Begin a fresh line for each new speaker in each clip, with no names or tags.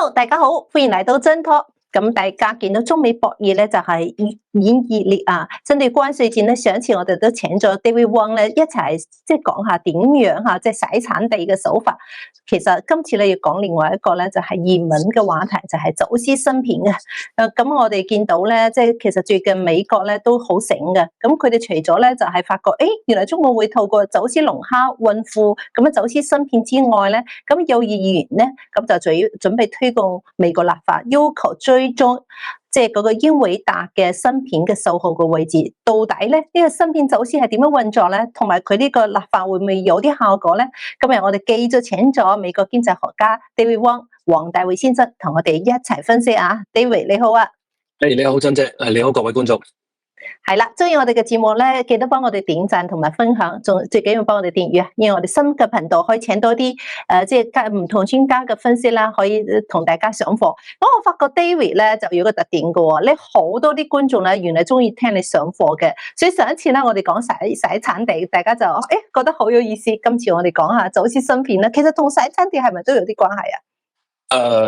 Hello，大家好，歡迎嚟到真 talk。咁大家見到中美博弈咧，就係演熱烈啊！針對關稅戰咧，上一次我哋都請咗 David Wong 咧一齊即係講下點樣嚇，即係洗產地嘅手法。其實今次咧要講另外一個咧，就係熱門嘅話題，就係走私芯片嘅。咁我哋見到咧，即係其實最近美國咧都好醒嘅。咁佢哋除咗咧就係發覺，原來中國會透過走私龍蝦運貨咁樣走私芯片之外咧，咁有議員咧咁就準備推動美國立法，要求追蹤即係嗰個英偉達嘅芯片嘅售後嘅位置，到底咧呢個芯片走私係點樣運作咧？同埋佢呢個立法會唔會有啲效果咧？今日我哋繼續請咗美國經濟學家 David Wong 黃大衛先生同我哋一齊分析啊。David 你好啊。
你好珍姐，你好各位觀眾。
係啦，中意我哋嘅節目咧，記得幫我哋點讚同埋分享，仲最緊要幫我哋訂閱，因為我哋新嘅頻道可以請多啲即係唔同專家嘅分析啦，可以同大家上課。咁我發覺 David 咧就有個特點嘅喎，你好多啲觀眾咧原來中意聽你上課嘅，所以上一次咧我哋講洗產地，大家就覺得好有意思。今次我哋講下走私芯片咧，其實同洗產地係咪都有啲關係啊？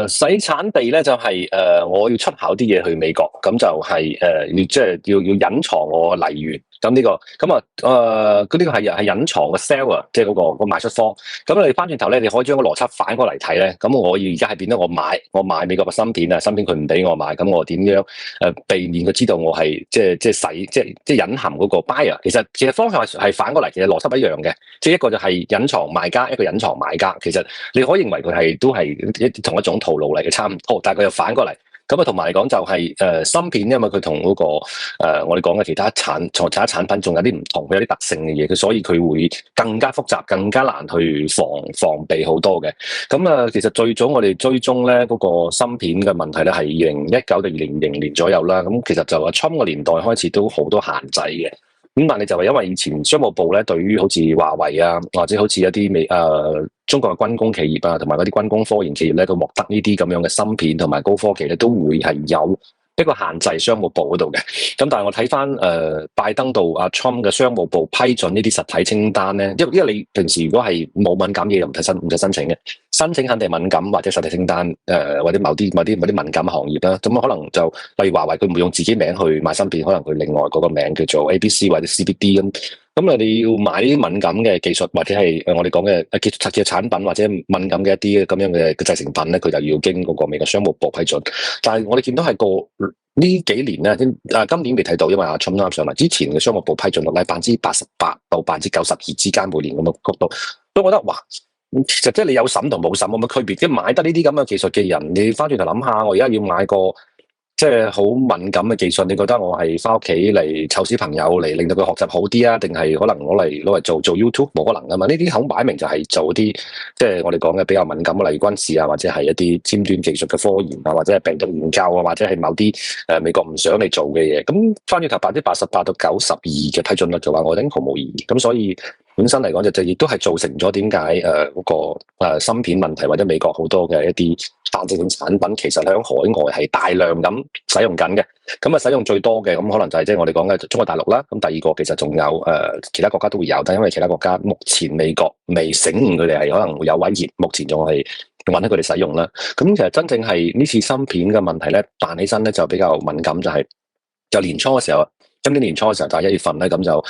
洗產地咧就係我要出口啲嘢去美國，咁就係要隱藏我嚟源。咁呢個咁嗰啲係隱藏嘅 seller， 即係嗰個賣出方。咁你翻轉頭咧，你可以將個邏輯反過嚟睇咧。咁我而家係變咗我買美國嘅芯片啊，芯片佢唔俾我買，咁我點樣避免佢知道我係即係隱含嗰個 buyer？其實方向係反過嚟，其實邏輯一樣嘅。即係一個就係隱藏賣家，一個隱藏買家。其實你可以認為佢都係同一種套路嚟嘅，差唔多，但係佢又反過嚟。咁啊，同埋嚟講就係芯片，因為佢同嗰個我哋講嘅其他產品仲有啲唔同，佢有啲特性嘅嘢，佢所以佢會更加複雜，更加難去防備好多嘅。咁其實最早我哋追蹤咧嗰個芯片嘅問題咧，係2019到2020年左右啦。咁其實就阿 Trump 個年代開始都好多限制嘅。咁但係就係因為以前商務部咧，對於好似華為啊，或者好似一啲中國嘅軍工企業啊，同埋嗰啲軍工科研企業咧，佢獲得呢啲咁樣嘅芯片同埋高科技咧，都會係有一個限制商務部嗰度嘅。咁但係我睇翻拜登到阿 Trump 嘅商務部批准呢啲實體清單咧，因為你平時如果係冇敏感嘢就唔使申請嘅，申請肯定敏感或者實體清單或者某啲敏感行業啦。咁可能就例如華為佢唔會用自己名去賣芯片，可能佢另外嗰個名叫做 ABC 或者 CBD 咁。咁你要買啲敏感嘅技術或者係我哋講嘅嘅產品或者敏感嘅一啲咁樣嘅製成品咧，佢就要經嗰個美國商務部批准。但係我哋見到係呢幾年咧，今年未睇到，因為阿 Trump 啱上嚟之前嘅商務部批准率咧88%到92%之間每年咁嘅角度，都覺得哇，其實即係你有審同冇審冇乜區別，即係買得呢啲咁嘅技術嘅人，你翻轉頭諗下，我而家要買個即係好敏感嘅技術，你覺得我係翻屋企嚟湊小朋友嚟令到佢學習好啲啊？定係可能攞嚟做 YouTube？ 冇可能噶嘛？呢啲好擺明就係做啲即係我哋講嘅比較敏感嘅，例如軍事啊，或者係一啲尖端技術嘅科研啊，或者係病毒研究啊，或者係某啲美國唔想你做嘅嘢。咁翻轉頭88%到92%嘅批准率就話我覺得毫無意義。咁所以本身嚟講就亦都係造成咗點解嗰個芯片問題，或者美國好多嘅一啲限制性產品其實喺海外係大量咁使用緊嘅。咁使用最多嘅咁可能就係即係我哋講嘅中國大陸啦。咁第二個其實仲有其他國家都會有，但因為其他國家目前美國未醒悟佢哋係可能會有威脅，目前仲係允許佢哋使用啦。咁其實真正係呢次芯片嘅問題咧彈起身咧就比較敏感，就年初嘅時候。今年年初嘅時候，就係1月份咧，咁就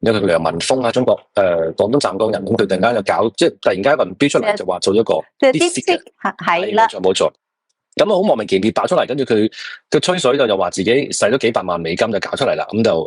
有個梁文峰啊，中國廣東湛江人，咁佢突然間就搞，即係突然間一個人標出嚟，就話做咗個
啲係啦，
冇錯。咁好莫名其妙爆出嚟，跟住佢吹水就話自己使咗幾百萬美金就搞出嚟啦。咁就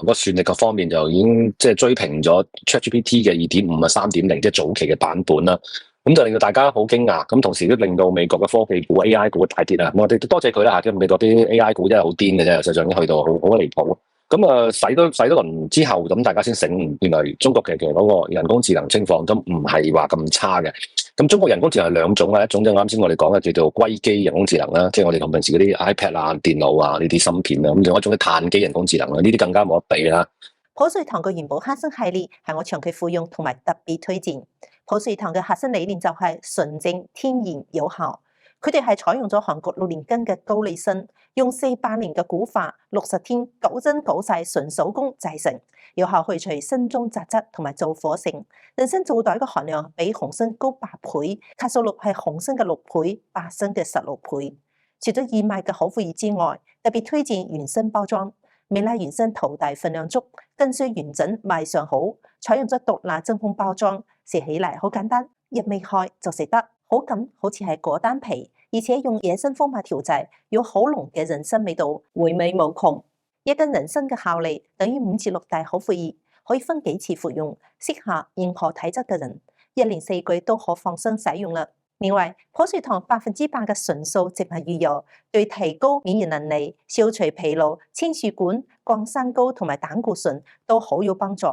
個算力各方面就已經即係追平咗 ChatGPT 嘅2.5啊3.0，即係早期嘅版本啦。咁就令到大家好驚訝，咁同時都令到美國嘅科技股 AI 股大跌啊！我哋多謝佢啦嚇，即係美國啲 AI 股真係好癲嘅啫，實際上已經去到好離譜。咁洗多輪之後，咁大家先醒悟，原來中國嘅嗰個人工智能情況都唔係話咁差嘅。咁中國人工智能係兩種啦，一種就啱先我哋講嘅叫做硅基人工智能啦，即係我哋同平時嗰啲 iPad 啊、電腦啊呢啲芯片啦，咁仲有一種嘅碳基人工智能啦，呢啲更加冇得比啦。
普瑞堂嘅元寶黑森系列係我長期服用同埋特別推薦。普瑞堂嘅核心理念就係純正、天然、有效。佢哋係採用咗韓國6年根嘅高麗參，用400年嘅古法，60天9針9細純手工製成，有效去除參中雜質同埋造火性。人參皂苷嘅含量比紅參高8倍，卡數率係紅參嘅6倍，白參嘅16倍。除咗義賣嘅口服液之外，特別推薦原參包裝。美拉原參頭大份量足，根須完整賣相好，採用咗獨立真空包裝，食起嚟好簡單，一味開就食得。口感好似係果丹皮，而且用野生蜂蜜調製，有好濃嘅人參味道，回味無窮。一斤人參嘅效力等於5至6袋口服液，可以分幾次服用，適合任何體質嘅人，一年4季都可放心使用啦。另外，普瑞堂100%嘅純素植物魚油，對提高免疫能力、消除疲勞、清血管、降三高同埋膽固醇都好有幫助。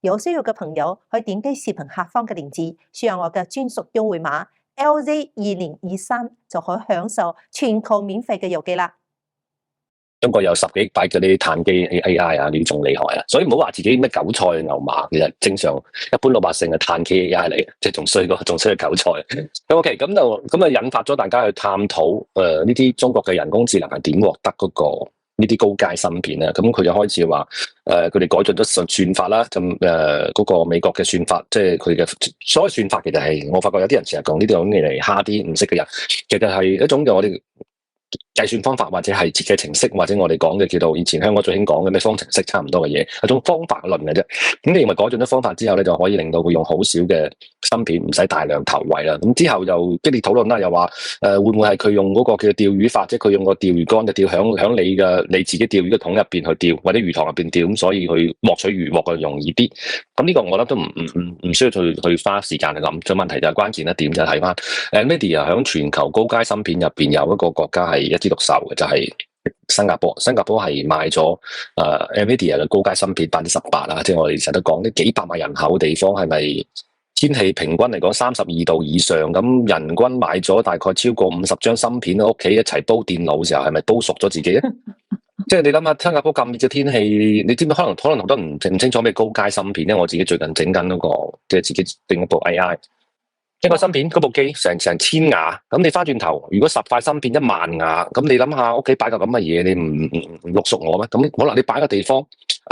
有需要嘅朋友可以點擊視頻下方嘅鏈接，輸入我嘅專屬優惠碼LZ2023，就可以享受全球免費嘅郵寄啦。
中國有10幾億嗰啲碳基 AI 啊，呢仲厲害啊！所以唔好話自己咩韭菜牛馬，其實正常一般老百姓嘅碳基 AI 嚟嘅，即係仲衰過韭菜。咁 OK， 咁就引發咗大家去探討呢啲中國嘅人工智能係點獲得嗰個呢啲高階芯片咧？咁佢就開始話佢哋改進咗算法啦，咁嗰個美國嘅算法，即係佢嘅所謂算法，其實係我發覺有啲人成日講呢啲咁嘅嚟蝦啲唔識嘅人，其實係一種嘅我哋計算方法，或者係設計程式，或者我哋講嘅叫做以前香港最興講嘅咩方程式差唔多嘅嘢，係種方法論嘅啫。咁你認為改進咗方法之後咧，就可以令到佢用好少嘅芯片，唔使大量投喂啦。咁之後又激烈討論啦，又話會唔會係佢用嗰個叫釣魚法，即係佢用個釣魚竿就釣響你自己釣魚嘅桶入邊去釣，或者魚塘入邊釣，咁所以佢獲取魚獲嘅容易啲。咁呢個我覺得都唔需要去花時間去諗。最問題就係關鍵一點就係睇翻 NVIDIA 響全球高階芯片入邊有一個國家係一枝獨秀嘅，就係新加坡。新加坡係賣咗NVIDIA 嘅高階芯片18%啦，即係我哋成日都講啲幾百萬人口嘅地方，係咪天氣平均嚟講32度以上，咁人均買咗大概超過50張芯片喺屋企一齊煲電腦嘅時候，係咪煲熟咗自己咧？即係你諗下，新加坡咁熱嘅天氣，你知唔知可能好多唔清楚咩高階芯片咧？我自己最近整緊嗰個，即係自己整一部 AI。一個芯片嗰部機成1000瓦，咁你翻轉頭，如果10塊芯片10000瓦，咁你諗下屋企擺個咁嘅嘢，你唔碌熟我咩？咁可能你擺個地方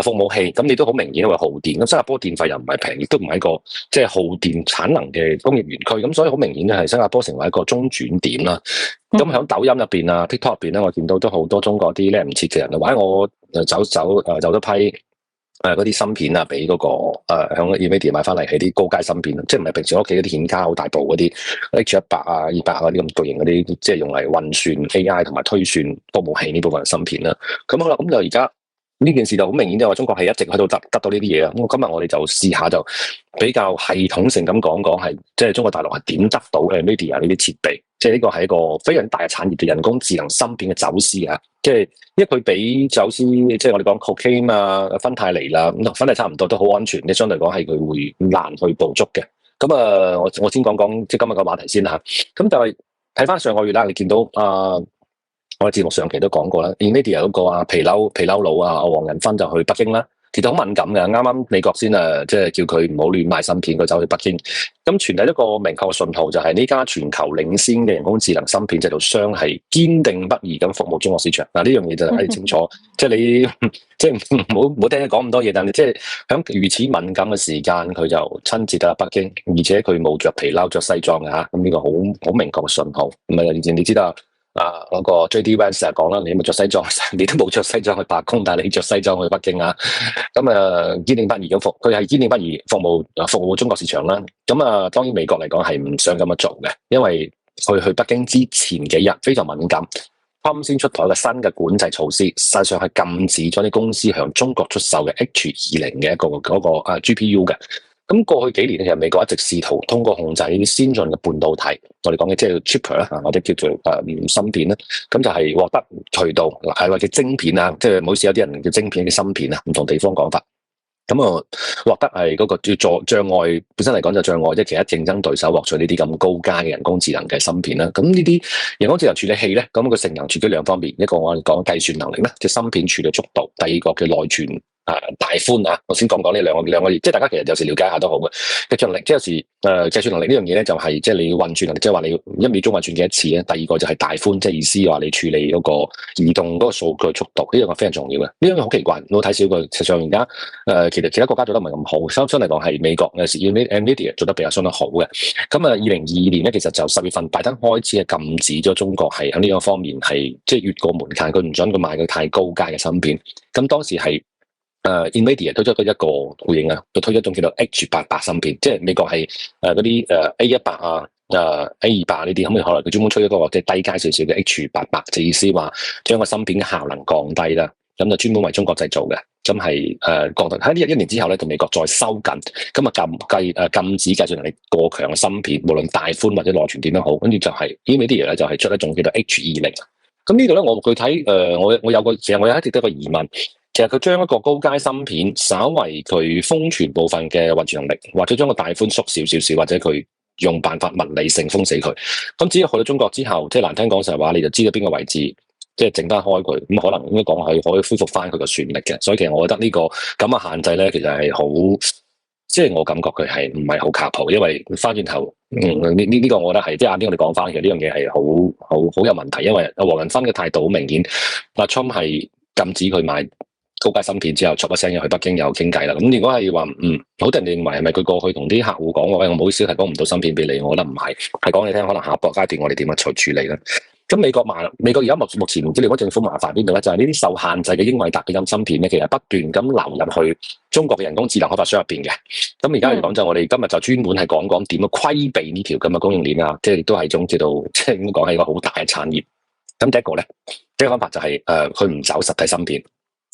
服務器，咁你都好明顯會耗電。咁新加坡電費又唔係平，亦都唔係一個即係耗電產能嘅工業園區，咁所以好明顯咧係新加坡成為一個中轉點啦。咁喺抖音入邊啊、TikTok 入邊咧，我見到都好多中國啲叻唔切嘅人，或者我走咗批。嗰啲芯片啊，俾嗰個響 NVIDIA 買翻嚟係啲高階芯片，即係唔係平時屋企嗰啲顯卡好大部嗰啲 H100啊、200嗰啲咁巨型嗰啲，即係用嚟運算 AI 同埋推算服務器呢部分芯片啦。咁好啦，咁就而家呢件事就好明顯，就話中國係一直喺度得到呢啲嘢啊。咁今日我哋就試下就比較系統性咁講係，即係中國大陸係點得到 NVIDIA 呢啲設備，即係呢個係一個非常大嘅產業嘅人工智能芯片嘅走私啊。即係，因為佢比走私，即係我哋講 cocaine 啊、芬太尼啦，咁同芬太差唔多，都好安全。你相對嚟講係佢會難去捕捉嘅。咁我先講即係今日個話題先啦。咁就係睇翻上個月啦，你見到我哋節目上期都講過啦 ，NVIDIA 嗰個皮褸佬啊，黃仁勳就去北京啦。其實好敏感嘅，啱啱美國先即係叫佢唔好亂賣芯片，佢走去北京。咁傳遞一個明確嘅信號，就係呢家全球領先嘅人工智能芯片製造商係堅定不移咁服務中國市場。嗱，呢樣嘢就睇清楚，即係你即係唔好聽佢講咁多嘢，但係即係喺如此敏感嘅時間，佢就親自到北京，而且佢冇着皮褸着西裝嘅嚇，咁呢個好明確嘅信號。唔係你知道。嗰個 JD Vance 成日講啦，你咪着西裝，你都冇着西裝去白宮，但係你着西裝去北京啊，咁堅定不移咁佢係堅定不移服務中國市場啦。咁當然美國嚟講係唔想咁樣做嘅，因為去北京之前幾日非常敏感，啱先出台嘅新嘅管制措施，實際上係禁止咗啲公司向中國出售嘅 H20嘅嗰個GPU 嘅。咁過去幾年其實美國一直試圖通過控制呢啲先進嘅半導體，我哋講嘅即係 chipper 啦，或者叫做芯片啦，咁就係獲得渠道，或者晶片啊，即係唔好似有啲人叫晶片嘅芯片啊，唔同地方講法。咁獲得係嗰個叫障礙，本身嚟講就障礙，即係其他競爭對手獲取呢啲咁高階嘅人工智能嘅芯片啦。咁呢啲人工智能處理器咧，咁佢性能處於兩方面，一個我哋講計算能力咧，即係芯片處理速度；第二個叫內存大寬啊，我先講講呢兩個，即係大家其實有時了解下都好嘅。計算能力即係有時計算能力呢樣嘢咧，就係即係你要運轉能力，即係話你要1秒鐘運轉幾多次咧。第二個就係大寬，即係意思話你處理嗰個移動嗰個數據速度，呢樣係非常重要嘅。呢樣嘢好奇怪，我睇少佢。實際上而家其實其他國家做得唔係咁好，相嚟講係美國有時要 NVIDIA 做得比較相當好嘅。咁2022年咧，其實就10月份拜登開始係禁止咗中國係喺呢個方面係即係越過門檻，佢唔准佢買佢太高階嘅芯片。咁當時係NVIDIA 推出咗一個回應啊，佢推出一種叫做 H88芯片，即係美國係嗰啲A100啊、A200呢啲，咁可能佢專門推一個即係低階少少嘅 H88，就意思話將個芯片嘅效能降低啦，咁就專門為中國製造嘅，咁係降低喺呢一年之後咧，就美國再收緊，咁啊禁止計算能力過強嘅芯片，無論大寬或者內存點樣好，跟住就係 NVIDIA 咧就係出一種叫做 H20，咁呢度咧我具體我有個其實我有一直都有個疑問。其實佢將一個高階芯片，稍為佢封存部分嘅運存能力，或者將個大寬縮少，或者佢用辦法物理性封死佢。咁只要去到中國之後，即係難聽講實話，你就知道邊個位置，即係整翻開佢，咁可能應該講係可以恢復翻佢個算力嘅。所以其實我覺得呢個咁嘅限制咧，其實係好，即係我感覺佢係唔係好靠譜，因為翻轉頭，呢個我覺得係即係啱啲我哋講翻，其實呢樣嘢係好有問題，因為黃仁勳嘅態度好明顯，阿 Trump 係禁止佢買高階芯片之後，唰一聲又去北京又傾偈啦。咁如果係話好多人認為係咪佢過去同啲客戶講話，喂，我唔好意思提供唔到芯片俾你，我覺得唔係，係講你聽，可能下一步階段我哋點樣處理咧。咁美國而家目前唔知你講政府麻煩邊度咧，就係呢啲受限制嘅英偉達嘅芯片咧，其實不斷咁流入去中國嘅人工智能開發商入邊嘅。咁而家嚟講就我哋今日就專門係講點樣規避呢條咁嘅供應鏈啊，即係亦都係一種叫做即係應該講係一個好大嘅產業。咁第一個咧，第一個方法就係佢唔走實體芯片。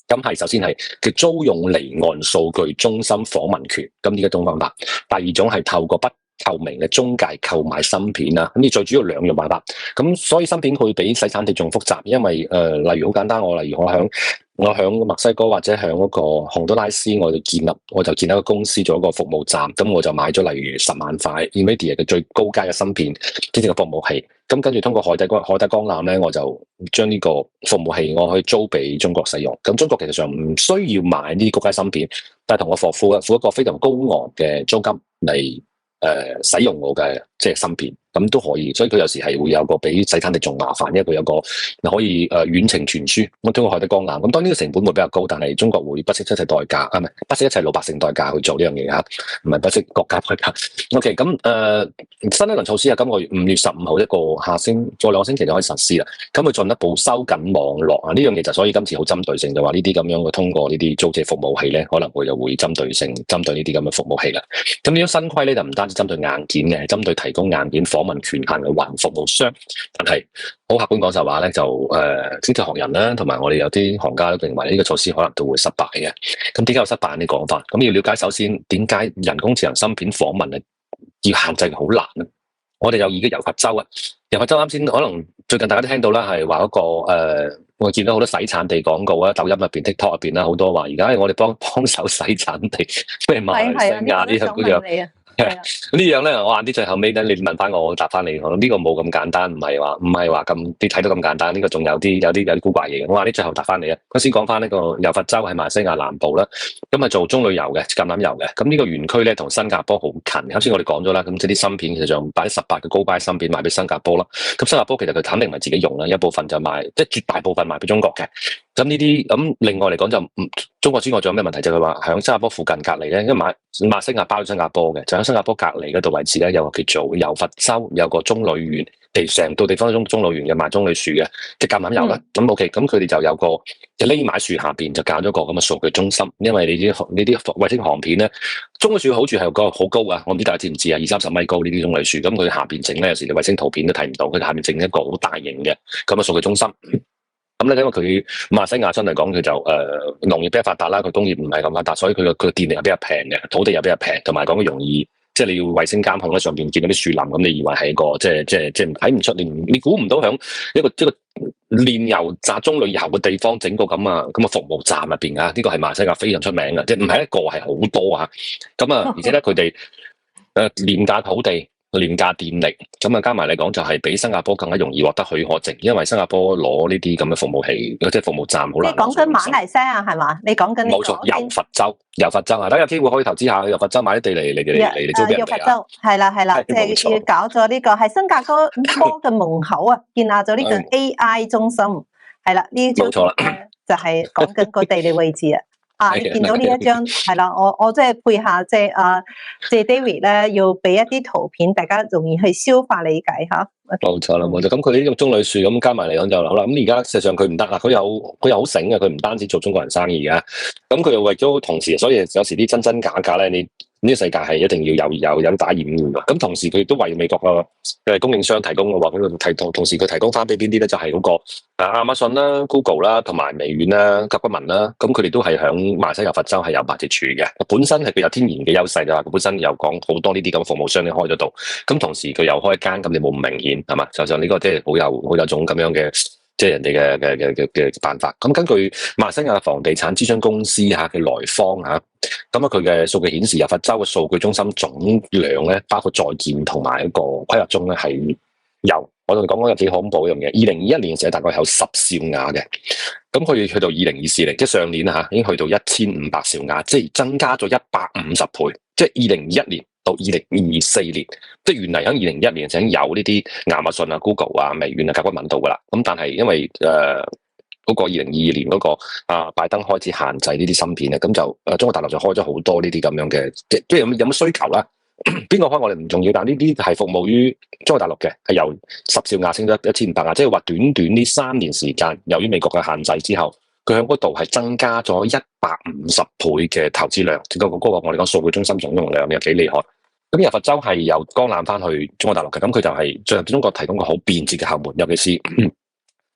咁係首先係叫租用離岸數據中心訪問權，咁呢一種方法。第二種係透過不透明嘅中介購買芯片啊，咁你最主要兩樣辦法。咁所以芯片佢比洗產地仲複雜，因為例如好簡單，例如我響墨西哥或者響嗰個洪都拉斯，我就建立一個公司做一個服務站，咁我就買咗例如10萬塊 NVIDIA 嘅最高階嘅芯片，即係個服務器。咁跟住通過海底光纜咧，我就將呢個服務器我可以租俾中國使用。咁中國其實上唔需要買呢啲高階芯片，但係同我付一個非常高昂嘅租金嚟使用我嘅即係芯片，咁都可以。所以佢有時係會有個比洗產地仲麻煩，因為佢有個可以遠程傳輸。我通過海底光纜，咁當然呢個成本會比較高，但係中國會不惜一切代價，唔係不惜一切老百姓代價去做呢樣嘢嚇，唔係不惜國家代價。OK，咁新一輪措施係今個月5月15號一個下星，再2個星期就可以實施啦。咁佢進一步收緊網絡啊，呢樣嘢就所以今次好針對性，就話呢啲咁樣嘅通過呢啲租借服務器咧，可能會針對性針對呢啲咁嘅服務器啦。咁呢種新規咧就唔單止針對硬件嘅，係針對提供硬件訪問權限嘅雲服務商。但係好客觀講就話咧，就經濟學人啦，同埋我哋有啲行家都認為呢個措施可能都會失敗嘅。咁點解有失敗呢講法？咁要了解首先點解人工智能芯片訪問要限制好難咧？我哋有已經由佛州啊，由佛州啱先可能最近大家都聽到啦，係話嗰個我見到好多洗產地廣告啊，抖音入邊、TikTok 入邊啦，好多話而家我哋幫手洗產地，咩馬來西亞呢樣。呢樣咧，我晏啲最後尾咧，你問翻我答翻你，我呢個冇咁簡單，唔係話咁你睇到咁簡單，呢個仲有啲古怪嘢嘅。我話啲最後答翻你啊。嗰先講翻呢個柔佛州喺馬來西亞南部啦，咁係做棕櫚油嘅橄欖油嘅。咁呢個園區咧同新加坡好近。啱先我哋講咗啦，咁即係啲芯片其實就擺18個高階芯片賣俾新加坡啦。咁新加坡其實佢肯定唔係自己用啦，一部分就賣，即係絕大部分賣俾中國嘅。咁呢啲咁另外嚟講就中國之外仲有咩問題？就係話喺新加坡附近隔離咧，因為馬來西亞包咗新加坡嘅，就喺新加坡隔離嗰度位置咧，有個叫做柔佛州，有個棕櫚園，成個地方都棕櫚園嘅，賣棕櫚樹嘅橄欖油啦。咁 OK，咁佢哋就有個就匿埋樹下邊就搞咗個咁嘅數據中心，因為你啲衛星航片咧，棕櫚樹嘅好處係個好高啊，我唔知大家知唔知啊？20-30米高呢啲棕櫚樹，咁佢下邊整咧，有時你衛星圖片都睇唔到，佢下邊整一個好大型嘅咁嘅數據中心。咁咧，因為佢馬來西亞真嚟講，佢就農業比較發達啦，佢工業唔係咁發達，所以佢個電力係比較平嘅，土地又比較平，同埋講容易，即係你要衛星監控咧，上邊見到啲樹林，咁你以為係一個即係睇唔出，你估唔到響一個煉油榨棕櫚油嘅地方整個咁嘅服務站入邊啊！呢個係馬來西亞非常出名嘅，即係唔係一個係好多啊！咁啊，而且咧佢哋廉價土地。廉價電力，咁啊加埋嚟講就係比新加坡更加容易獲得許可證，因為新加坡攞呢啲咁嘅服務器，即係服務站好難。
即係講緊馬來西亞係嘛？你講緊呢個？
冇錯，柔佛州，柔佛州啊，大家有機會可以投資下柔佛州買啲地嚟租俾人哋啊。
柔佛州係啦，即係要搞咗呢個係新加坡嘅門口啊，建立咗呢個 AI 中心，係啦，呢張圖就係講緊個地理位置啊。你見到呢一張係啦，我即係配下即係 David 咧，要俾一啲圖片，大家容易去消化理解吓。
冇錯啦，冇錯。咁佢呢種棕櫚樹咁加埋嚟講就好啦。咁而家事實上佢唔得啦，佢又好醒嘅，佢唔單止做中國人生意嘅，咁佢又為咗同時，所以有時啲真假咧，你呢個世界係一定要有打掩護嘅。咁同時佢亦都為美國嘅供應商提供嘅話，咁同時佢提供翻俾邊啲咧，就係嗰個亞馬遜啦、Google 啦、同埋微軟啦、甲骨文啦。咁佢哋都係響馬來西亞佛州係有辦事處嘅。本身係佢有天然嘅優勢，就係佢本身又講好多呢啲咁嘅服務商你開咗度。咁同時佢又開一間，咁你冇咁明顯係嘛？就像呢個即係好有種咁樣嘅。即係人哋嘅辦法。咁根據馬來西亞房地產諮詢公司嘅來方咁佢嘅數據顯示，柔佛州嘅數據中心總量咧，包括在建同埋一個規劃中咧，係由我同你講嗰個幾恐怖一樣嘢。2021年嘅時候大概有10兆瓦嘅，咁佢去到2024年，即係上年已經去到1500兆瓦，即係增加咗150倍。即係2021年到2024年，即係原嚟喺2021年就已經有呢啲亞馬遜啊、Google 啊、微軟啊、甲骨文度噶啦。咁但係因為嗰個2022年嗰個拜登開始限制呢啲芯片咧，咁就中國大陸就開咗好多呢啲咁樣嘅，即係有乜需求啦？邊個開我哋唔重要，但係呢啲係服務於中國大陸嘅，係由10兆瓦升咗1500瓦，即係話短呢3年時間，由於美國嘅限制之後，佢喺嗰度係增加咗150倍嘅投資量，嗰個我哋講數據中心總用量又幾厲害。咁柔佛州係由江南翻去中國大陸嘅，咁佢就係進入中國提供個好便捷嘅後門，尤其是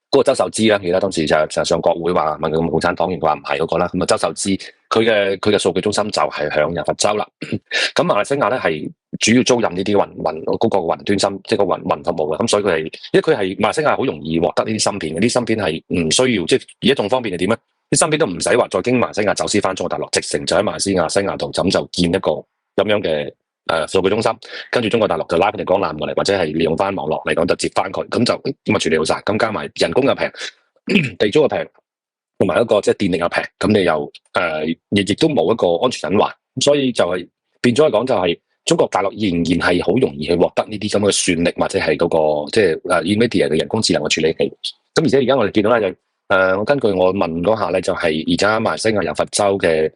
嗰個周受資啦，記得當時就上國會話問佢共產黨員，佢話唔係嗰個啦。咁周受資佢嘅數據中心就係響柔佛州啦。咁馬來西亞咧係主要租賃呢啲嗰個雲端芯，即係個雲服務嘅。咁所以佢係，因為佢係馬來西亞好容易獲得呢啲芯片嘅，啲芯片係唔需要，即係而家仲方便係點咧？啲芯片都唔使話再經馬來西亞走私翻中國大陸，直成就喺馬來西亞度就建一個咁樣嘅數據中心，跟住中國大陸就拉佢哋江南過嚟，或者係利用翻網絡嚟講就接翻佢，咁就咁處理好晒。咁加埋人工又平，地租又平，同埋一個即係電力又平，咁你又亦都冇一個安全隱患，所以就係變咗嚟講就係中國大陸仍然係好容易去獲得呢啲咁嘅算力或者係嗰個即係NVIDIA 嘅人工智能嘅處理器。咁而且而家我哋見到咧就我根據我問嗰下咧就係而家馬來西亞柔佛州嘅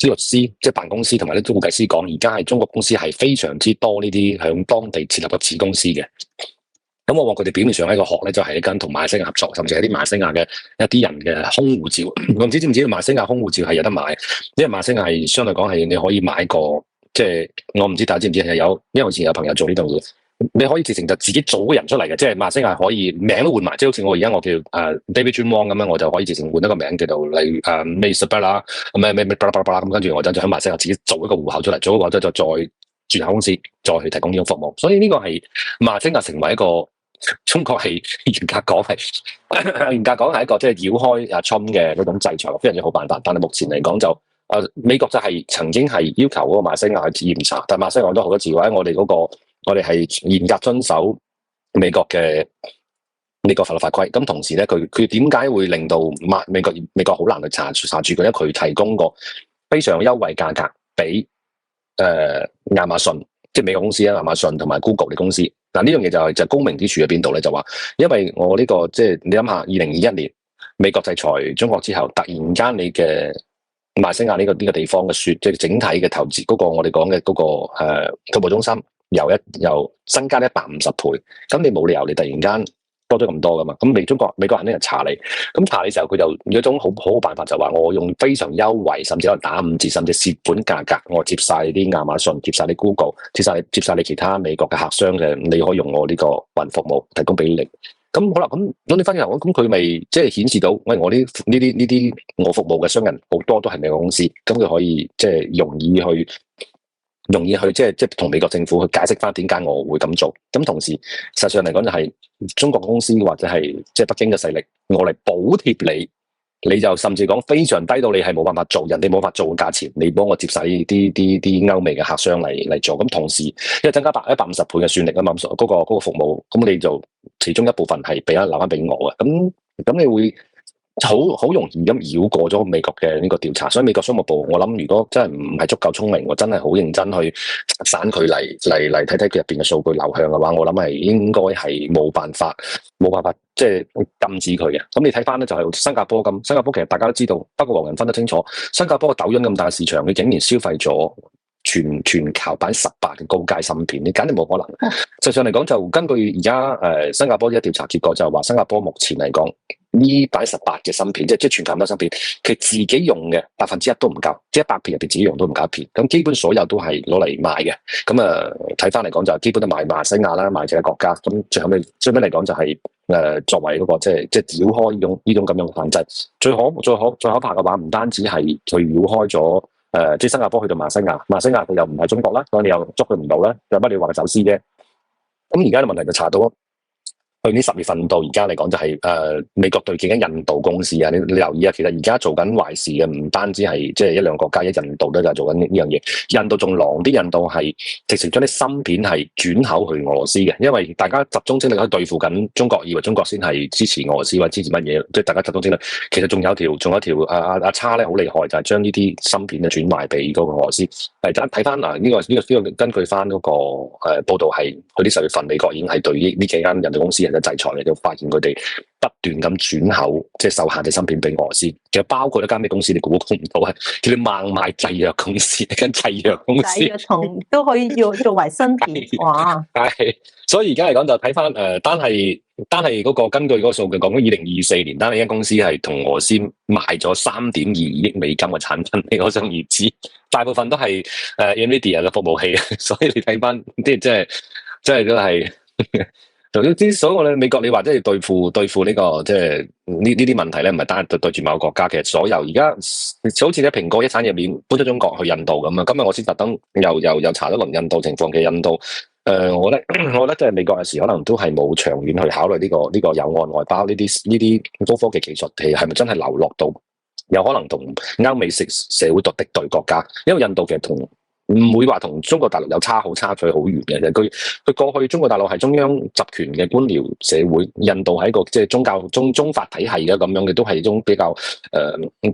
律師即係辦公司同埋啲會計師講，而家係中國公司係非常之多呢啲響當地設立嘅子公司嘅。咁我話佢哋表面上喺個學咧，就係一間同馬來西亞合作，甚至係啲馬來西亞嘅一啲人嘅空護照。我唔知唔知道馬來西亞空護照係有得買，因為馬來西亞係相對講係你可以買個，即係我唔知大家知唔知係有，因為我以前有朋友做呢度嘅。你可以直情就自己做個人出嚟嘅，即係馬來西亞可以名都換埋，即係好似我而家我叫David Jun Wong 咁樣，我就可以直情換一個名叫做例如Maysabella 咩巴拉巴拉咁，跟住我就喺馬來西亞自己做一個戶口出嚟，做一個就再轉口公司，再去提供呢種服務。所以呢個係馬來西亞成為一個中國係嚴格講係一個即係繞開Trump嘅嗰種制裁非常之好辦法。但係目前嚟講就美國就係曾經係要求嗰個馬來西亞去檢查，但係馬來西亞講咗好多次話我哋嗰個。我哋係嚴格遵守美國嘅呢個法律法規，咁同時咧，佢點解會令到美國好難去查住佢咧？佢提供個非常優惠價格俾亞馬遜，即係美國公司啊，亞馬遜同埋 Google 嘅公司。嗱呢樣嘢就高明之處喺邊度咧？就話因為我呢個即係你諗下，2021年美國制裁中國之後，突然間你嘅馬來西亞呢個地方嘅即係整體嘅投資嗰個我哋講嘅嗰個服務中心。由增加150倍，咁你冇理由你突然間多咗咁多噶嘛？咁美國肯定係查你，咁查你時候佢就有一種好好辦法，就話我用非常優惠，甚至可能打5折，甚至蝕本價格，我接晒啲亞馬遜，接晒啲 Google，接晒你其他美國嘅客商嘅，你可以用我呢個雲服務提供俾你。咁好啦，咁你分析下，咁佢咪即係顯示到，喂，我呢啲我服務嘅商人好多都係美國公司，咁佢可以即係容易去即係同美國政府去解釋翻點解我會咁做。咁同時實際上嚟講就係中國公司或者係即係北京嘅勢力，我嚟補貼你你就甚至講非常低到你係冇辦法做，人哋冇法做嘅價錢，你幫我接晒啲歐美嘅客商嚟做，咁同時因為增加150倍嘅算力啊嘛，嗰個服務，咁你就其中一部分係留翻俾我嘅，咁你會好容易咁繞過咗美國嘅呢個調查，所以美國商務部我諗如果真係唔係足夠聰明，我真係好認真去散佢嚟睇睇佢入邊嘅數據流向嘅話，我諗係應該係冇辦法即係禁止佢嘅。咁你睇翻咧就係新加坡咁，新加坡其實大家都知道，不過黃人分得清楚，新加坡嘅抖音咁大市場，佢竟然消費咗全球18嘅高階芯片，你簡直冇可能。實際上嚟講，就根據而家新加坡一調查結果就係話，新加坡目前嚟講呢18嘅芯片，即係全球咁多芯片，佢自己用嘅1%都唔夠，即係100片入邊自己用都唔夠一片。咁基本所有都係攞嚟賣嘅。咁睇翻嚟講就基本都賣馬來西亞啦，賣這個國家。咁最尾嚟講就係作為嗰個即係繞開呢種咁樣嘅限制。最可怕嘅話，唔單止係佢繞開咗。即係新加坡去到馬來西亞佢又唔係中國啦，所以你又捉佢唔到啦，就乜你話佢走私啫。咁而家嘅問題就查到，去年10月份到而家嚟講就係美國對幾間印度公司啊，你留意啊，其實而家做緊壞事嘅唔單止係即係一兩個國家，印度都就係做緊呢樣嘢。印度仲狼啲，印度係直情將啲芯片係轉口去俄羅斯嘅，因為大家集中精力去對付緊中國，以為中國先係支持俄羅斯或者支持乜嘢，即係大家集中精力。其實仲有一條阿叉咧好厲害，就係將呢啲芯片轉賣俾嗰個俄羅斯。睇翻嗱呢個根據翻嗰個報道係去啲10月份美國已經係對呢幾間印度公司人嘅制裁嘅，就發現佢哋不斷咁轉口即係受限制芯片俾俄羅斯。其實包括一間咩公司你估唔到係叫你孟買製藥公司，一間製藥公司
製藥同都可以要作為芯片哇！
係，所以而家嚟講就睇翻單係嗰個根據嗰個數據講緊2024年，單係一間公司係同俄羅斯賣咗3.2億美金嘅產品，你可想而知，大部分都係NVIDIA 嘅服務器，所以你睇翻即係都係。所以我哋美國你話即係對付呢個即係呢啲問題咧，唔係單係對住某個國家嘅，所有而家好似咧蘋果一產業鏈搬咗中國去印度咁啊！今日我先特登又查咗輪印度情況嘅印度，我覺得即係美國有時可能都係冇長遠去考慮呢個有岸外包呢啲高科技技術係咪真係流落到有可能同歐美社會敵對國家，因為印度其實唔會話同中國大陸有好差距好遠嘅，佢過去中國大陸係中央集權嘅官僚社會，印度係一個即係宗法體系嘅咁樣嘅，都係一種比較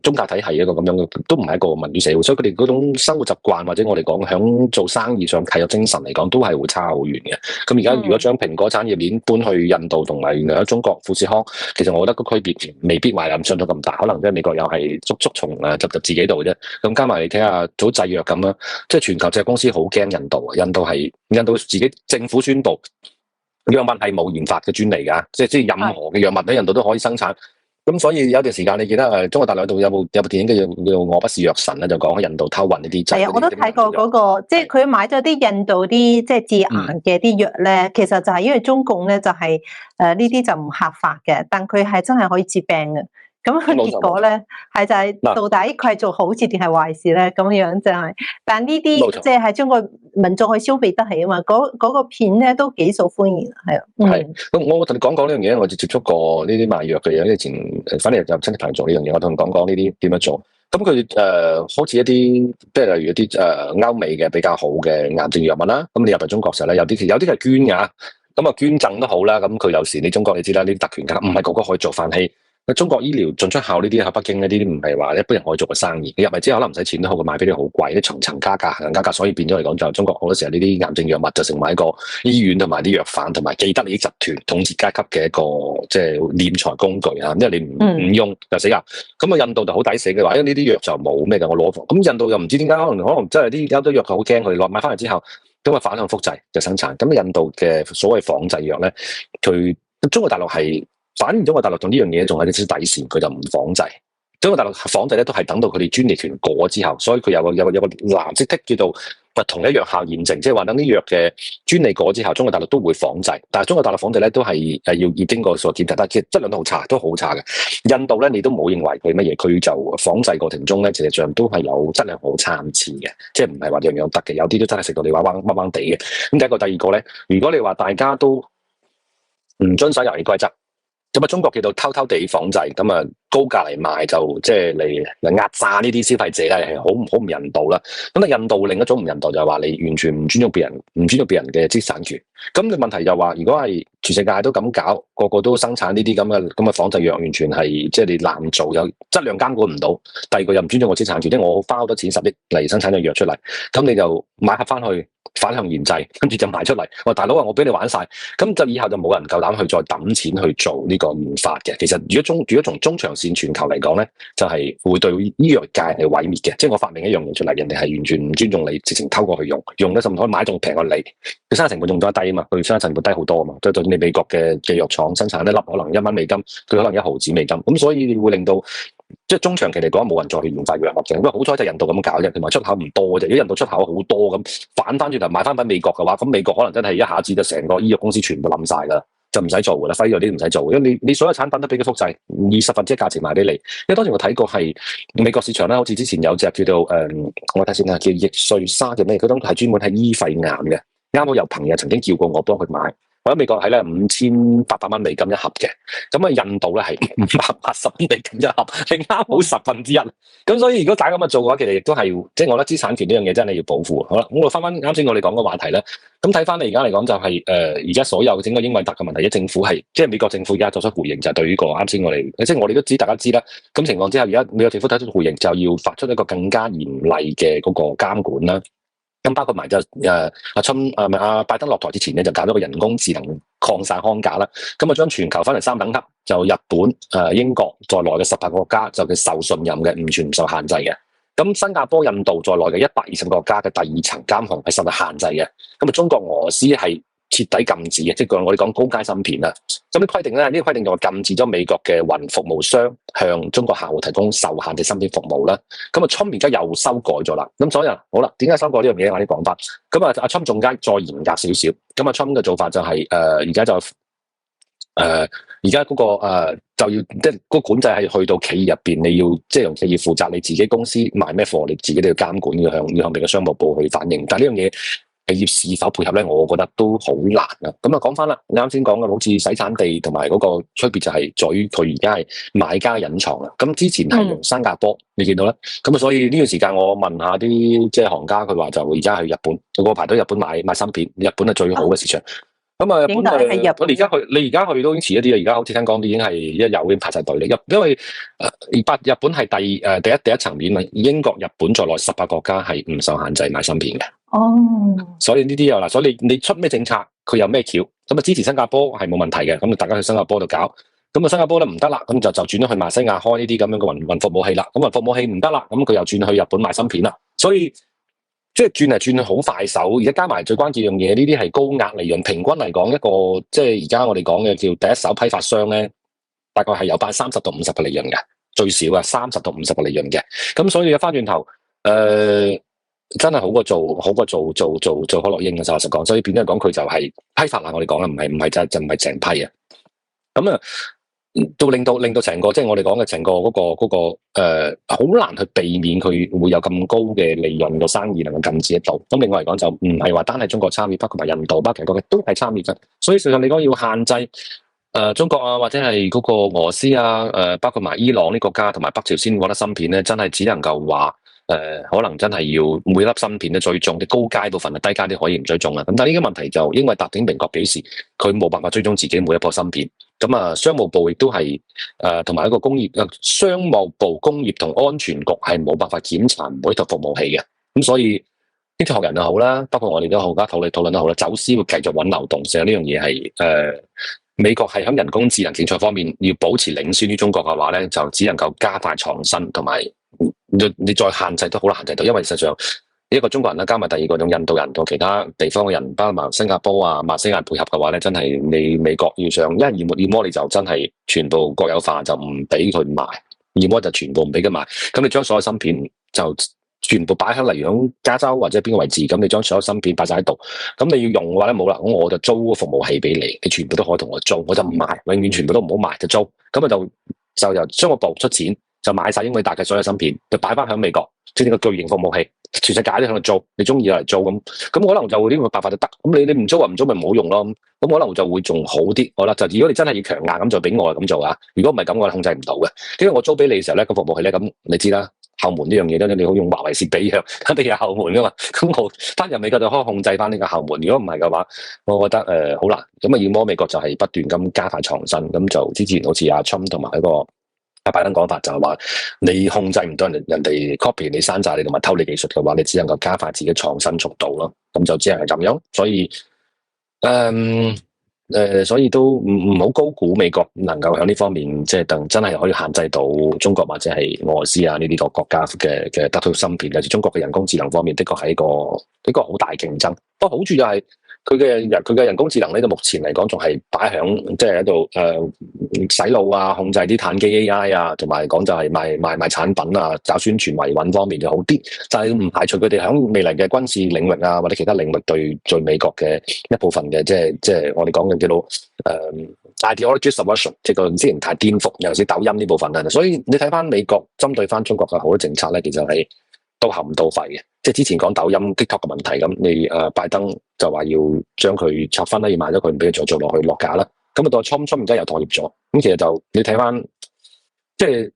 宗教體系一個咁樣嘅，都唔係一個民主社會，所以佢哋嗰種生活習慣或者我哋講響做生意上契約精神嚟講，都係會差好遠嘅。咁而家如果將蘋果產業鏈搬去印度同埋原來喺中國富士康，其實我覺得個區別未必話咁相到咁大，可能即係美國又係捉蟲執自己度啫。咁加埋你睇下做製藥咁啦，即係全球隻公司好驚印度，印度自己政府宣布藥物係冇研發嘅專利㗎，即係任何嘅藥物喺印度都可以生產。咁所以有段時間你記得中國大陸度有部電影叫我不是藥神咧，就講喺印度偷運呢啲。
係啊，我都睇過嗰個，即係佢買咗啲印度啲即係致癌嘅啲藥咧，其實就係因為中共咧就係呢啲就唔合法嘅，但佢係真係可以治病嘅。咁結果咧係就係到底佢係做好事定係壞事咧？咁樣就係，但呢啲即係中國民眾可以消費得起啊嘛。嗰個片咧都幾受歡迎，係啊。
係，咁我同你講呢樣嘢，我就接觸過呢啲賣藥嘅嘢，因為前反正就親戚朋友做呢樣嘢，我同你講呢啲點樣做。咁佢好似一啲即係例如一啲歐美嘅比較好嘅癌症藥物啦，咁你入嚟中國時候咧，有啲係捐㗎，咁啊捐贈都好啦。咁佢有時你中國你知啦，呢啲特權家唔係個個可以做飯氣。中國醫療進出口呢啲喺北京呢啲唔係話一般人可以做嘅生意，你入嚟之後可能唔使錢都好，佢賣俾你好貴，啲層層加價，所以變咗嚟講就中國好多時候呢啲癌症藥物就成為一個醫院同埋啲藥販同埋既得利益集團統治階級嘅一個即係斂財工具啊！因為你唔用就死啊！咁啊印度就好抵死嘅話，因為呢啲藥就冇咩嘅，我攞咁印度又唔知點解可能真係啲有啲藥佢好驚佢攞買翻嚟之後，咁啊反向複製就生產。咁印度嘅所謂仿製藥咧，佢中國大陸係。反而中國大陸同呢樣嘢仲係啲底線，佢就唔仿製。中國大陸仿製咧都係等到佢哋專利權過之後，所以佢有個藍色的叫做同一藥效驗證，即係話等啲藥嘅專利過之後，中國大陸都會仿製。但係中國大陸仿製咧都係要經過所檢查，但係其實質量都好差，都好差嘅。印度咧你都冇認為佢乜嘢，佢就仿製過程中咧，其實上都係有質量好參差嘅，即係唔係話樣樣得嘅，有啲都真係食到你話彎地嘅。咁第一個，第二個咧，如果你話大家都唔遵守遊戲規則。咁啊，中國叫做偷偷地仿製，咁啊，高價嚟賣，就即係嚟壓榨呢啲消費者咧，係好唔人道啦。咁啊，印度另一種唔人道就係話你完全唔尊重別人，唔尊重別人嘅知識產權。咁你問題就話，如果係全世界都咁搞，個個都生產呢啲咁嘅仿製藥，完全係即係你濫做，有質量監管唔到。第二個又唔尊重我知識產權，即係我花好多錢10億嚟生產隻藥出嚟，咁你就買盒翻去反向研製，跟住就賣出嚟。喂，大佬啊，我俾你玩晒，咁就以後就冇人夠膽去再抌錢去做呢個研發嘅。其實如果從中長線全球嚟講咧，就係會對醫藥界係毀滅嘅。即係我發明一樣嘢出嚟，人哋係完全唔尊重你，直情偷過去用得甚至可以買仲平過你。佢生產成本仲再低啊嘛，佢生產成本低好多啊嘛。就算你美國嘅藥廠生產一粒可能1蚊美金，佢可能1毫子美金，咁所以會令到即係中長期嚟講冇人再去研發藥物嘅。不過好彩就印度咁搞啫，同埋出口唔多啫。如果印度出口好多咁反翻轉頭賣翻俾美國嘅話，咁美國可能真係一下子就成個醫藥公司全部冧晒噶啦，就唔使做噶啦，輝瑞啲唔使做，因為你所有產品都俾佢複製1/20價錢賣俾你。因為當時我睇過係美國市場啦，好似之前有隻叫做我睇先啦，叫易瑞沙嘅咩，佢都係專門係醫肺癌嘅。啱好有朋友曾經叫過我幫佢買。我喺美國係咧5800蚊美金一盒嘅，咁啊印度咧係580蚊美金一盒，係啱好1/10。咁所以如果大家咁樣做嘅話，其實亦都係即係我覺得資產權呢樣嘢真係要保護。好啦，咁我翻啱先我哋講嘅話題咧，咁睇翻你而家嚟講就係而家所有整個英偉達嘅問題，政府係即係美國政府而家作出回應，就係對於個啱先我哋即係我哋都知大家知啦。咁情況之下，而家美國政府睇出回應，就要發出一個更加嚴厲嘅嗰個監管啦。咁包括埋就阿拜登落台之前咧，就搞咗個人工智能擴散框架啦。咁啊，將全球分為3等級，就日本、英國在內嘅18個國家就叫受信任嘅，完全唔受限制嘅。咁新加坡、印度在內嘅120個國家嘅第2層監控係受到限制嘅。咁啊，中國、俄羅斯係徹底禁止嘅，即係我哋講高階芯片啦。咁啲規定咧，呢個規定就禁止咗美國嘅雲服務商向中國客戶提供受限制芯片服務啦。咁啊，Trump 而家又修改咗啦。咁所以好啦，點解修改呢樣嘢？我啲講法。咁啊，阿 Trump 仲加再嚴格少少。咁啊，Trump 嘅做法就係而家就而家嗰個就要即係個管制係去到企業入邊，你要即係用企業負責你自己公司賣咩貨，你自己都要監管，要向你嘅商務部去反映。但係呢樣嘢企業是否配合咧？我覺得都好難啊。咁啊，講翻啦，你啱先講嘅好似洗產地同埋嗰個區別就係在於佢而家係買家隱藏啦。咁之前係用新加坡，你見到咧？咁啊，所以呢段時間我問下啲即係行家，佢話就而家去日本，個排隊日本買芯片，日本係最好嘅市場。咁啊，日本你而家去都已經遲一啲啦。而家好似聽講已經係有已經排晒隊啦。因為日本係第一層面啊，英國、日本在內18國家係唔受限制買芯片嘅。
哦，
所以呢啲又嗱，所以你出咩政策，佢有咩橋，咁啊支持新加坡係冇問題嘅。咁大家去新加坡度搞，咁啊新加坡咧唔得啦，咁就轉咗去馬來西亞開呢啲咁樣嘅雲服務器啦。咁雲服務器唔得啦，咁佢又轉去日本賣芯片啦。所以即係轉嚟轉去好快手，而家加埋最關鍵樣嘢，呢啲係高壓利潤，平均嚟講一個即係而家我哋講嘅叫第一手批發商咧，大概係有30%到50%嘅利潤嘅，最少啊30%到50%嘅利潤嘅。咁所以翻轉頭真係好過做可樂英嘅，實講。所以變咗講佢就係批發啦，我哋講啦，唔係就唔係淨批啊。咁啊，到令到成個即係我哋講嘅成個嗰個好難去避免佢會有咁高嘅利潤嘅生意能夠禁止得到。咁另外嚟講就唔係話單係中國參與，包括埋印度、其他國家都係參與嘅。所以事實上你講要限制中國啊，或者係嗰個俄羅斯啊，包括埋伊朗呢個國家同埋北朝鮮嗰粒芯片咧，真係只能夠話。可能真係要每粒芯片都追蹤，啲高階部分啊，低階啲可以唔追蹤啦。咁但係呢個問題就因為達鼎明確表示佢冇辦法追蹤自己每一顆芯片。咁啊，商務部亦都係同埋一個商務部工業同安全局係冇辦法檢查每一套服務器嘅。咁所以經濟學人又好啦，包括我哋都好，家討論都好啦，走私會繼續揾流動性呢樣嘢係美國係喺人工智能競賽方面要保持領先於中國嘅話咧，就只能夠加快創新同埋。你再限制都好難限制到，因為實際上一個中國人啦，加埋第二個種印度人同其他地方嘅人，包括埋新加坡啊、馬來西亞配合嘅話咧，真係你美國要上一二摩你就真係全部國有化，就唔俾佢賣；二摩就全部唔俾佢賣。咁你將所有芯片就全部擺喺例如響加州或者邊個位置，咁你將所有芯片擺晒喺度，咁你要用嘅話咧冇啦，咁我就租個服務器俾你，你全部都可以同我租，我就唔賣，永遠全部都唔好賣就租。咁啊就由商務部出錢。就買晒英偉達嘅所有芯片，就擺翻喺美國，即係個巨型服務器，全世界都喺度做，你中意就嚟做咁可能就呢個辦法就得。咁你唔租唔租咪唔好用咯。咁可能就會仲好啲。好啦，就如果你真係要強硬咁就俾我咁做啊。如果唔係咁，我控制唔到嘅。因為我租俾你嘅時候咧，個服務器咧，咁你知啦，後門呢樣嘢咧，你好用華為設備一樣，肯定有後門噶嘛。咁我翻入美國就可以控制翻呢個後門。如果唔係嘅話，我覺得好難。咁要麼美國就係不斷咁加快創新。咁就之前好似阿 Trump 同埋一個阿拜登講法就係話，你控制唔到人哋 copy 你山寨你同埋偷你技術嘅話，你只能夠加快自己創新速度咯。咁就只係咁樣。所以所以都唔好高估美國能夠喺呢方面，即係等真係可以限制到中國或者係俄羅斯啊呢啲個國家嘅得到芯片。尤其中國嘅人工智能方面，的確係一個好大競爭。不過好處就係佢嘅人工智能呢，到目前嚟講仲係擺響即係喺度洗腦啊，控制啲碳基 AI 啊，同埋講就係賣產品啊，搞宣傳維穩方面就好啲。就係唔排除佢哋響未來嘅軍事領域啊，或者其他領域對美國嘅一部分嘅即係我哋講嘅叫做ideology subversion， 即係個之前太顛覆，尤其是抖音呢部分啊。所以你睇翻美國針對翻中國嘅好多政策咧，其實係都含唔到肺嘅。即係之前講抖音 TikTok 嘅問題咁，你拜登就話要將佢拆分啦，要賣咗佢，唔俾佢再做落去落架啦。咁啊到 Trump 而家又妥協咗。咁其實就你睇翻，即係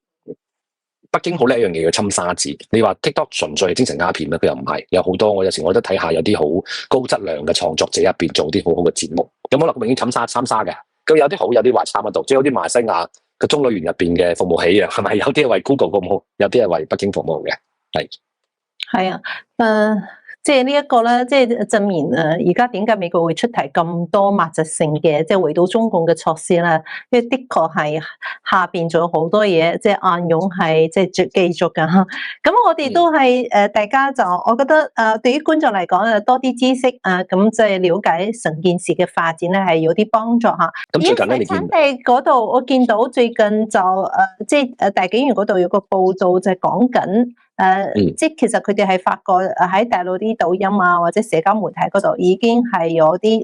北京好叻一樣嘢叫侵沙子。你話 TikTok 純粹係精神鴉片咧，佢又唔係。有好多我有時我都睇下有啲好高質量嘅創作者入邊做啲好好嘅節目。咁可能永遠侵沙嘅。咁有啲好，有啲壞差唔多。即係有啲馬來西亞嘅中女園入邊嘅服務器啊，係咪？有啲係為 Google 服務，有啲係為北京服務嘅，係。
係啊，即係呢一個咧，即係證明而家點解美國會出題咁多壓制性嘅，即係圍堵中共嘅措施咧？因為的確係下邊仲有好多嘢，即係暗湧係即係繼續噶。咁我哋都係大家就我覺得對於觀眾嚟講多啲知識咁即係了解成件事嘅發展咧，係有啲幫助吓。
咁最近咧，你見
嗰度我見到最近就即係大紀元嗰度有個報道就係講緊。即係其實佢哋係發覺喺大陸啲抖音啊或者社交媒體嗰度已經係有啲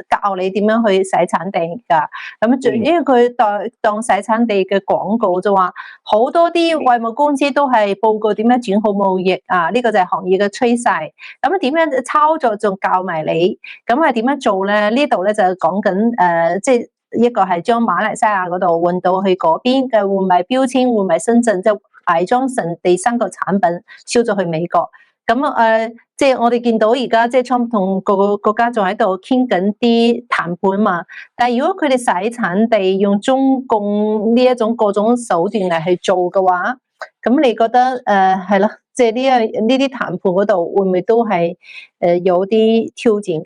教你點樣去洗產地㗎。咁因為佢當洗產地嘅廣告就話好多啲外貿公司都係報告點樣轉好貿易啊，呢個就係行業嘅趨勢。咁點樣操作仲教埋你，咁係點樣做咧？呢度咧就講緊即係一個係將馬來西亞嗰度運到去嗰邊嘅換賣標籤，換賣深圳即係偽裝成第三個產品銷咗去美國。咁即係我哋見到而家即係 Trump 同各個國家仲喺度傾緊啲談判嘛。但係如果佢哋洗產地用中共呢一種各種手段嚟去做嘅話，咁你覺得係咯，即係呢啲談判嗰度會唔會都係有啲挑戰㗎？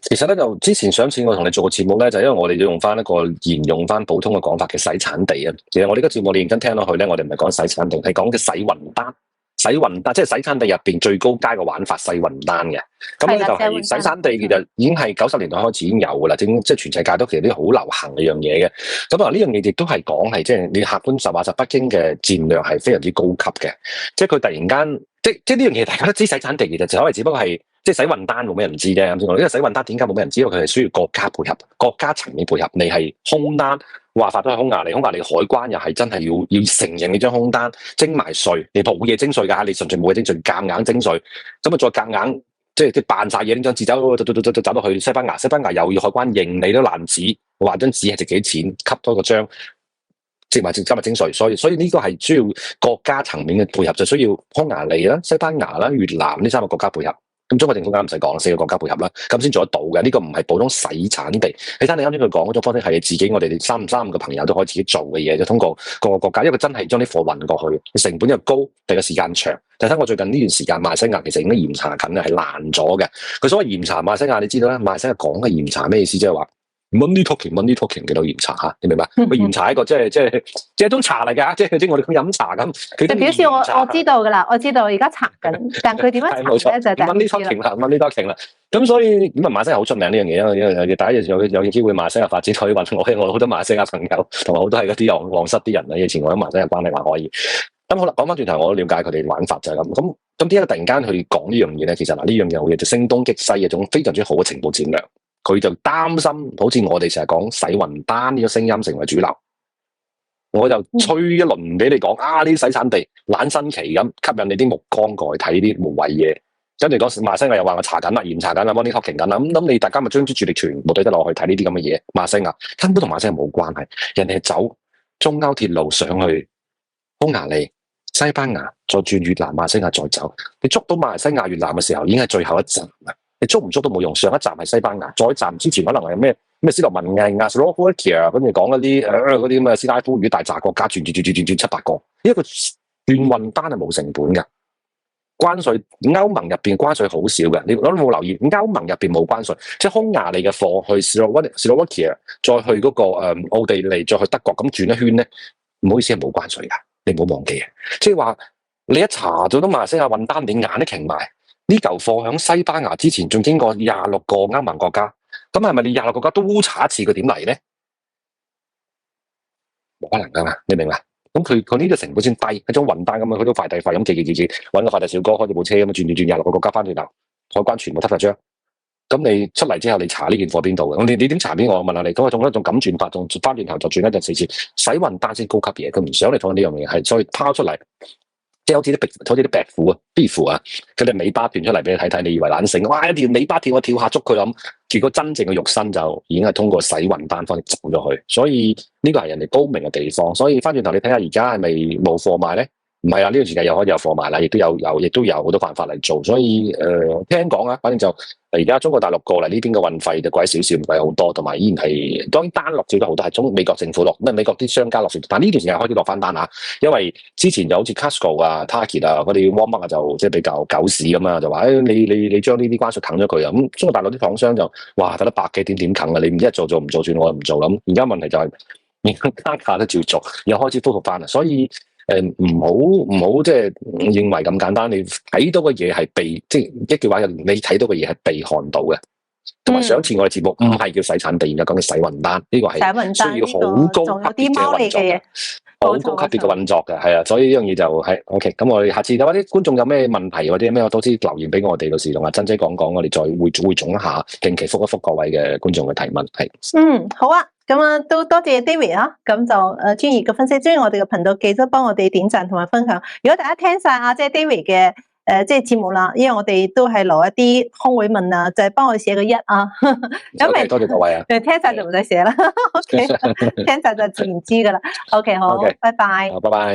其實咧就之前上次我同你做個節目咧，就因為我哋要用翻一個沿用翻普通嘅講法嘅洗產地啊。其實我呢個節目你認真聽落去咧，我哋唔係講洗產地，係講嘅洗雲丹。洗雲丹即係洗產地入邊最高階嘅玩法，洗雲丹嘅。咁咧就係洗產地，其實已經係90年代開始已經有噶啦，即係全世界都其實啲好流行嘅樣嘢嘅。咁呢樣嘢亦都係講係即係你客觀實話，就北京嘅戰略係非常之高級嘅。即係佢突然間，即係呢樣嘢大家都知，洗產地其實就可能只不過係。即係洗雲丹冇咩人知啫，啱先講。因為洗雲丹點解冇咩人知道？佢係需要國家配合，國家層面配合。你係空單話發咗去匈牙利，匈牙利海關又係真係要承認你張空單徵埋稅，你冇嘢徵稅㗎，你純粹冇嘢徵稅，夾硬徵稅，咁啊再夾硬即係扮晒嘢，拎張紙走到去西班牙，西班牙又要海關認你都爛紙，話張紙係值幾錢，吸多個章。接埋徵稅，所以呢個係需要國家層面嘅配合，就需要匈牙利啦、西班牙啦、越南呢3個國家配合。咁中國政府梗唔使講啦，4個國家配合啦，咁先做得到嘅。呢個唔係普通洗產地。洗產地啱先佢講嗰種方式係自己我哋3個朋友都可以自己做嘅嘢，就通過各個國家，因為佢真係將啲貨運過去，成本又高，第個時間長。但睇我最近呢段時間馬來西亞其實已經嚴查緊嘅，係爛咗嘅。佢所謂嚴查馬來西亞，你知道啦，馬來西亞講嘅嚴查咩意思？即係話money talking 嘅到嚴查嚇，你明白？佢嚴查一個即係一種茶嚟㗎，即係我哋咁飲茶咁。佢
表示我知道㗎啦，我知道而家查緊，但佢點樣查咧就
money talking 啦。咁所以咁馬來西亞好出名呢樣嘢，因為第一日有機會馬來西亞發展可以揾我好多馬來西亞朋友，同埋好多係嗰啲皇室啲人啊。以前我喺馬來西亞關係還可以。咁好啦，講翻轉頭，我了解佢哋玩法就係咁。咁點解突然間去講呢樣嘢咧？其實呢樣嘢好嘢，就聲東擊西一種非常之好嘅情報戰略。佢就擔心，好似我哋成日講洗雲丹呢個聲音成為主流。我就吹一輪俾你講啊！呢啲洗產地懶新奇咁，吸引你啲目光過去睇啲無謂嘢。跟住嗰時馬來西亞又話我查緊啦，嚴查緊啦，money talking 緊啦。咁你大家咪將啲注意力全部對得落去睇呢啲咁嘅嘢。馬來西亞根本同馬來西亞冇關係，人哋係走中歐鐵路上去匈牙利、西班牙，再轉越南、馬來西亞再走。你捉到馬來西亞、越南嘅時候，已經係最後一站啦。你捉唔捉都冇用，上一站係西班牙，再一站之前可能係咩斯洛文尼亞、Slovakia，跟住講嗰啲嗰啲咁嘅斯拉夫語大雜國家，轉7-8個，呢一個轉運單係冇成本嘅。關稅歐盟入邊關稅好少嘅，你冇留意歐盟入邊冇關稅，即係匈牙利嘅貨去 Slovakia， 再去嗰個奧地利，再去德國咁轉一圈咧，唔好意思係冇關稅噶，你唔好忘記啊！即係話你一查到馬來西亞運單，你眼都擎埋，呢嚿貨響西班牙之前仲經過26個歐盟國家，咁係咪你26個國家都查一次佢點嚟咧？冇可能噶嘛，你明嘛？咁佢呢個成本先低，一種運單咁樣，佢都快遞費咁寄，揾個快遞小哥開住部車咁樣轉26個國家翻轉頭，海關全部執晒章。咁你出嚟之後，你查呢件貨邊度嘅？你點查邊？我問下你，咁仲咁轉法，仲翻轉頭就轉一陣4次，洗運單先高級嘢，佢唔想你放呢樣嘢，係所以拋出嚟。即係好似啲壁虎啊，beef 啊，佢哋尾巴斷出嚟俾你睇睇，你以為懶醒，哇！一條尾巴跳，我跳下捉佢咁，結果真正嘅肉身就已經係通過洗運單方式走咗去，所以呢個係人哋高明嘅地方。所以翻轉頭你睇下而家係咪冇貨賣咧？唔係啊，呢段時間又可以有貨賣啦，亦都有好多辦法嚟做。所以聽講啊，反正就而家中國大陸過嚟呢邊嘅運費就貴少少，唔貴好多，同埋依然係當然單落少咗好多，係美國政府落，咁美國啲商家落少，但呢段時間開始落翻單啊，因為之前就好似 Costco 啊、Target 啊嗰啲 Walmart 啊就即係比較狗屎咁啊，就話你將呢啲關稅啃咗佢啊，咁中國大陸啲廠商就哇睇得百幾點啃啊，你唔一做唔做算我唔做咁，而家問題就係而家價都照做，又開始恢復翻啦，所以。唔好即係認為咁簡單，你睇到嘅嘢係被即係一句話，你睇到嘅嘢係被看到嘅。同埋上次我哋節目唔係叫洗產地，而家講嘅洗運單，呢個係需要好高級別嘅運作嘅，好高級別嘅運作嘅，係啊，所以呢樣嘢就係 OK。咁我哋下次睇下啲觀眾有咩問題或者咩，多啲留言俾我哋，到時同阿珍姐講講，我哋再匯總一下，定期覆一覆各位嘅觀眾嘅提問。係，
好啊。咁啊，都多謝 David 啊，咁就專業嘅分析，中意我哋嘅頻道記得幫我哋點讚同埋分享。如果大家聽晒阿姐 David 嘅即係節目啦，因為我哋都係留一啲空位問啊，就係幫我寫個1啊。
咁多謝各位啊。
聽晒就唔使寫啦。OK，聽晒就自然知噶啦。OK，好，拜拜。
拜拜。